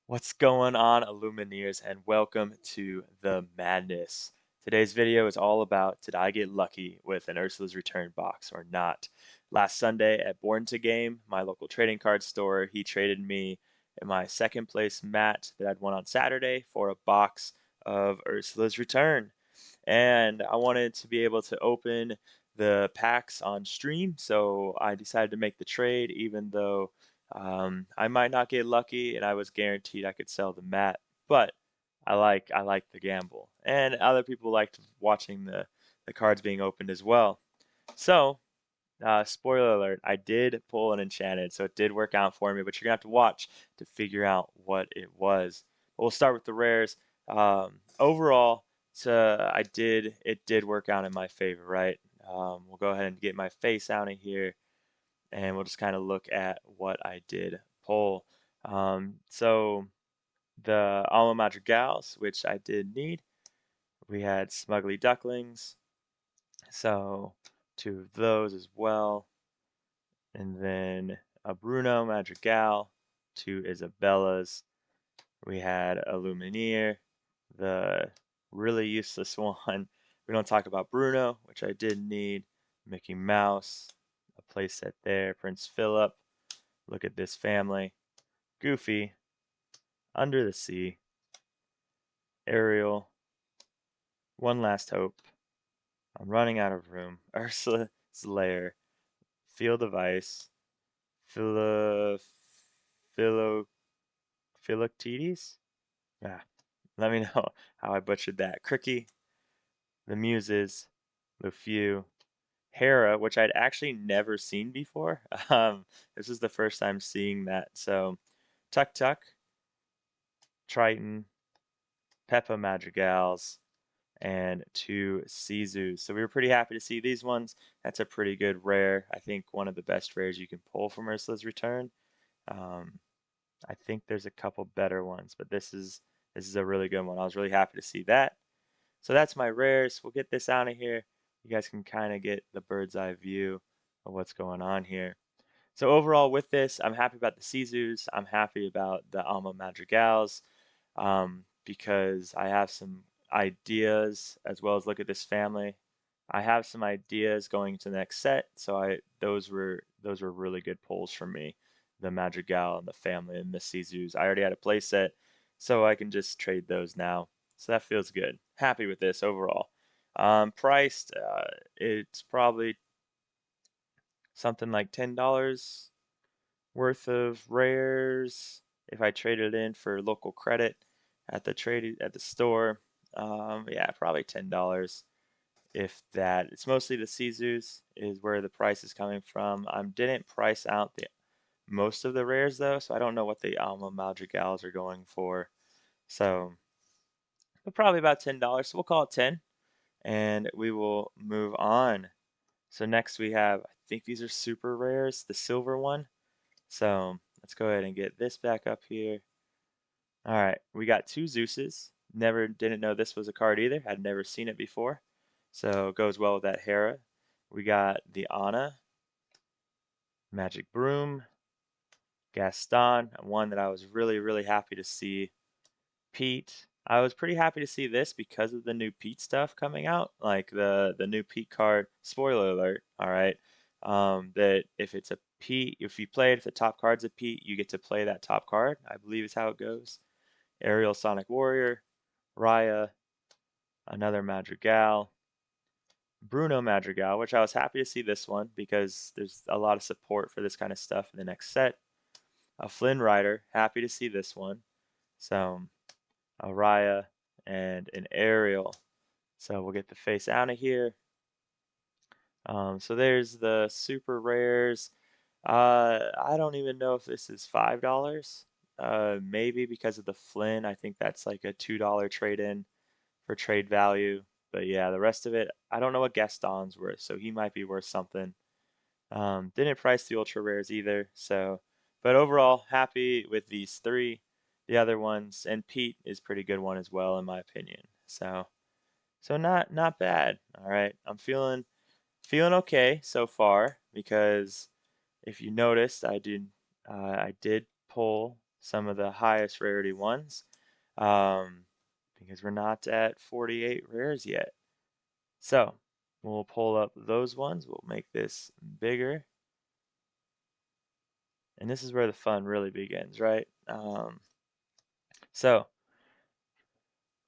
What's going on, Illumineers, and welcome to the madness. Today's video is all about did I get lucky with an Ursula's Return box or not? Last Sunday at Born to Game, my local trading card store, he traded me my second place mat that I'd won on Saturday for a box of Ursula's Return. And I wanted to be able to open the packs on stream, so I decided to make the trade, even though I might not get lucky, and I was guaranteed I could sell the mat. But I like the gamble, and other people liked watching the cards being opened as well. So spoiler alert, I did pull an enchanted, so it did work out for me, but you're gonna have to watch to figure out what it was. But we'll start with the rares. Overall, it did work out in my favor, right? We'll go ahead and get my face out of here, and we'll just kind of look at what I did pull. So the Alma Madrigals, which I did need, we had Smuggly Ducklings, so two of those as well. And then a Bruno Madrigal, two Isabellas. We had a Lumineer, the really useless one. We don't talk about Bruno, which I did need. Mickey Mouse, a playset there. Prince Philip, look at this family. Goofy, Under the Sea, Ariel, One Last Hope. I'm running out of room. Ursula's Lair, Field of Ice, Philo, Philo, Philoctetes? Ah, let me know how I butchered that. Cricky, the Muses, Lufew, Hera, which I'd actually never seen before. This is the first time seeing that. So, Tuk Tuk, Triton, Peppa Madrigals, and two Sizus. So we were pretty happy to see these ones. That's a pretty good rare. I think one of the best rares you can pull from Ursula's Return. Um, I think there's a couple better ones, but this is a really good one. I was really happy to see that. So that's my rares. We'll get this out of here. You guys can kind of get the bird's eye view of what's going on here. So overall with this, I'm happy about the Sizus. I'm happy about the Alma Madrigals because I have some ideas as well as look at this family. I have some ideas going to the next set, so those were really good pulls for me. The Madrigal and the family and the Sizus. I already had a play set, so I can just trade those now. So that feels good. Happy with this overall. Priced, it's probably something like $10 worth of rares if I traded it in for local credit at the store. Yeah, probably $10 if that. It's mostly the Sizus is where the price is coming from. I didn't price out the most of the rares though, so I don't know what the Alma Madrigals are going for. So, but probably about $10. So we'll call it 10 and we will move on. So next we have, I think these are super rares, the silver one. So let's go ahead and get this back up here. All right, we got two Zeuses. Didn't know this was a card either. Had never seen it before. So it goes well with that Hera. We got the Anna, Magic Broom, Gaston, one that I was really, really happy to see. Pete. I was pretty happy to see this because of the new Pete stuff coming out, like the new Pete card. Spoiler alert, all right. That if it's a Pete, if you play it, if the top card's a Pete, you get to play that top card. I believe is how it goes. Aerial Sonic Warrior, Raya, another Madrigal, Bruno Madrigal, which I was happy to see this one because there's a lot of support for this kind of stuff in the next set. A Flynn Rider, happy to see this one. So a Raya and an Aerial. So we'll get the face out of here. So there's the super rares. I don't even know if this is $5. Maybe because of the Flynn. I think that's like a $2 trade-in for trade value. But yeah, the rest of it, I don't know what Gaston's worth, so he might be worth something. Didn't price the ultra rares either, so but overall happy with these three. The other ones, and Pete is pretty good one as well in my opinion. So not bad. All right, I'm feeling okay so far because if you noticed, I did pull some of the highest rarity ones, um, because we're not at 48 rares yet. So we'll pull up those ones. We'll make this bigger. And this is where the fun really begins, right? So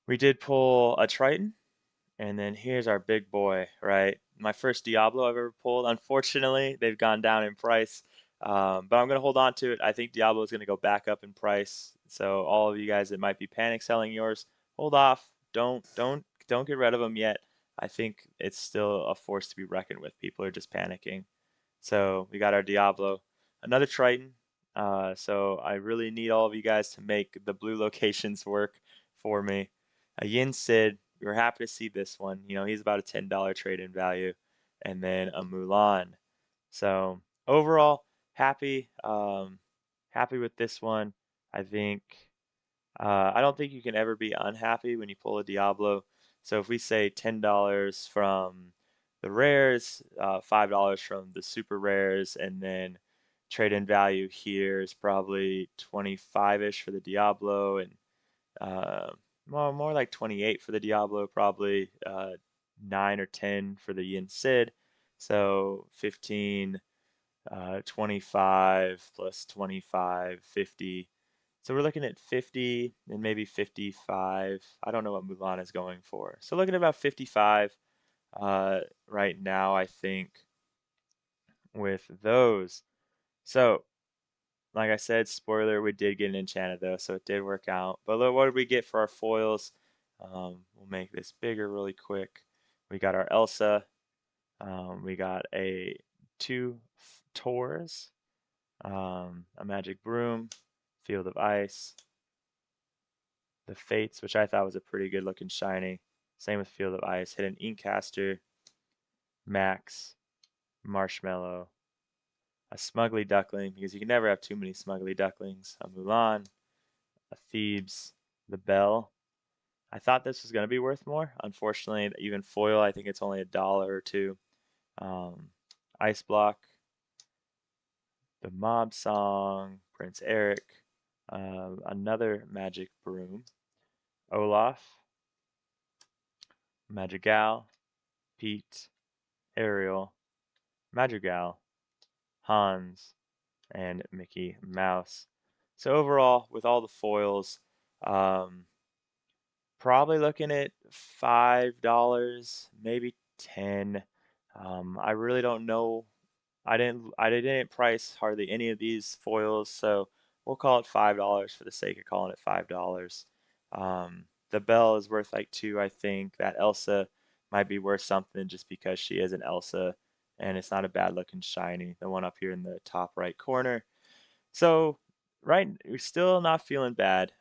we did pull a Triton, and then here's our big boy, right? My first Diablo I've ever pulled. Unfortunately, they've gone down in price, but I'm gonna hold on to it. I think Diablo is gonna go back up in price. So all of you guys that might be panic selling yours, hold off. Don't get rid of them yet. I think it's still a force to be reckoned with. People are just panicking. So we got our Diablo, another Triton. So I really need all of you guys to make the blue locations work for me. A Yin Sid, we were happy to see this one. You know, he's about a $10 trade-in value. And then a Mulan. So overall, happy, happy with this one. I think I don't think you can ever be unhappy when you pull a Diablo. So if we say $10 from the rares, $5 from the super rares, and then trade-in value here is probably 25-ish for the Diablo, and uh, more like 28 for the Diablo, probably 9 or 10 for the Yin Sid. So 15, 25 plus 25, 50. So we're looking at 50 and maybe 55. I don't know what Mulan is going for. So looking at about 55 right now, I think, with those. So, like I said, spoiler, we did get an enchanted though, so it did work out. But look, what did we get for our foils? We'll make this bigger really quick. We got our Elsa. We got a two Tours, a Magic Broom, Field of Ice, the Fates, which I thought was a pretty good looking shiny. Same with Field of Ice. Hit an Inkcaster, Max, Marshmallow, a Smugly Duckling, because you can never have too many Smugly Ducklings, a Mulan, a Thebes, the Bell. I thought this was going to be worth more. Unfortunately, even foil, I think it's only $1 or two. Um, Ice Block, the Mob Song, Prince Eric, another Magic Broom, Olaf, Madrigal, Pete, Ariel, Madrigal, Hans, and Mickey Mouse. So overall, with all the foils, um, probably looking at $5, maybe 10. I really don't know. I didn't price hardly any of these foils, so we'll call it $5 for the sake of calling it $5. The bell is worth like two, I think. That Elsa might be worth something just because she is an Elsa, and it's not a bad looking shiny. The one up here in the top right corner. So, right, we're still not feeling bad.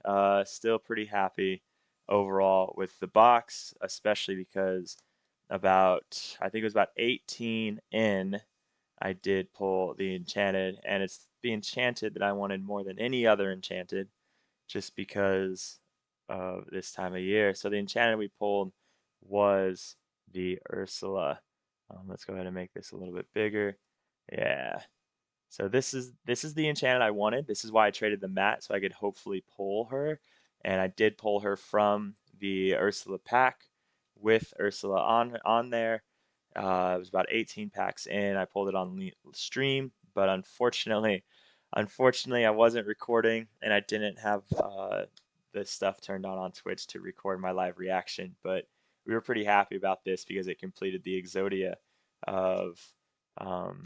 Still pretty happy overall with the box, especially because I think it was about 18 in, I did pull the enchanted, and it's the enchanted that I wanted more than any other enchanted, just because of this time of year. So the enchanted we pulled was the Ursula. Let's go ahead and make this a little bit bigger. Yeah, so this is the enchanted I wanted. This is why I traded the mat so I could hopefully pull her. And I did pull her from the Ursula pack with Ursula on there. It was about 18 packs in. I pulled it on stream, but unfortunately I wasn't recording and I didn't have the stuff turned on Twitch to record my live reaction. But we were pretty happy about this because it completed the Exodia of um,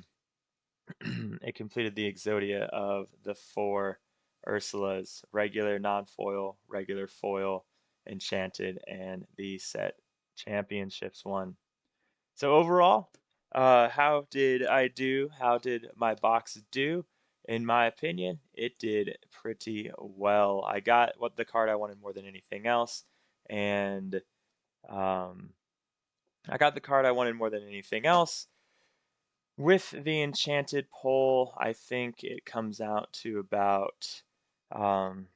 it completed the Exodia of the four Ursulas: regular, non-foil, regular foil, enchanted, and the set championships one. So overall, how did I do? How did my box do? In my opinion, it did pretty well. I got what the card I wanted more than anything else, and um, I got the card I wanted more than anything else. With the enchanted pole, I think it comes out to about um,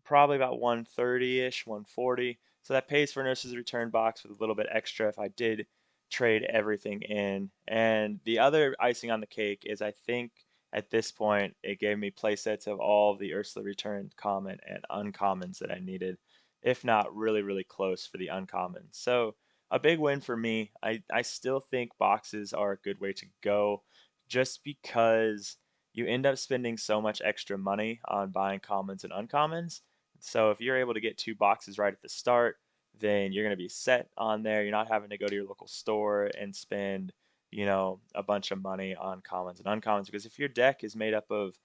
probably about 130-ish, 140. So that pays for Nurse's return box with a little bit extra if I did trade everything in. And the other icing on the cake is I think at this point, it gave me playsets of all of the Ursula returned common and uncommons that I needed, if not really, really close for the uncommon. So a big win for me. I still think boxes are a good way to go just because you end up spending so much extra money on buying commons and uncommons. So if you're able to get two boxes right at the start, then you're going to be set on there. You're not having to go to your local store and spend, a bunch of money on commons and uncommons. Because if your deck is made up of,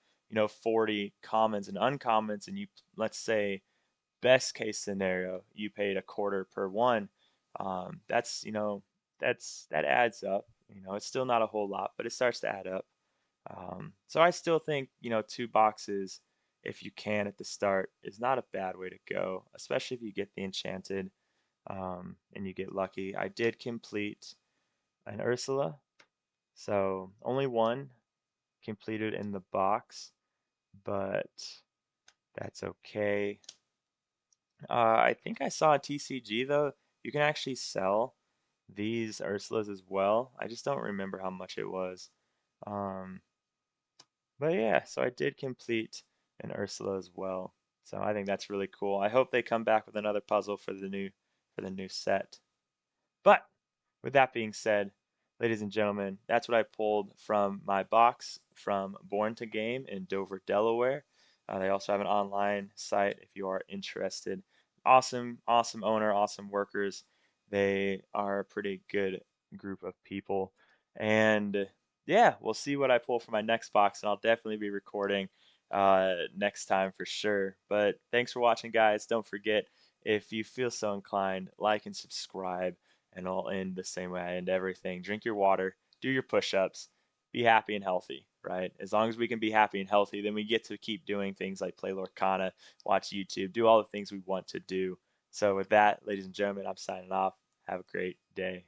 40 commons and uncommons, and you, let's say, best case scenario, you paid a quarter per one, that's, that adds up. It's still not a whole lot, but it starts to add up. So I still think, two boxes, if you can at the start, is not a bad way to go, especially if you get the enchanted and you get lucky. I did complete an Ursula, so only one completed in the box, but that's okay. I think I saw a TCG though. You can actually sell these Ursulas as well. I just don't remember how much it was. Um, but yeah, so I did complete an Ursula as well. So I think that's really cool. I hope they come back with another puzzle for the new set. But with that being said, ladies and gentlemen, that's what I pulled from my box from Born to Game in Dover, Delaware. They also have an online site if you are interested. Awesome, awesome owner, awesome workers. They are a pretty good group of people. And yeah, we'll see what I pull for my next box, and I'll definitely be recording next time for sure. But thanks for watching, guys. Don't forget, if you feel so inclined, like and subscribe, and I'll end the same way I end everything. Drink your water, do your push-ups, be happy and healthy, right? As long as we can be happy and healthy, then we get to keep doing things like play Lorcana, watch YouTube, do all the things we want to do. So with that, ladies and gentlemen, I'm signing off. Have a great day.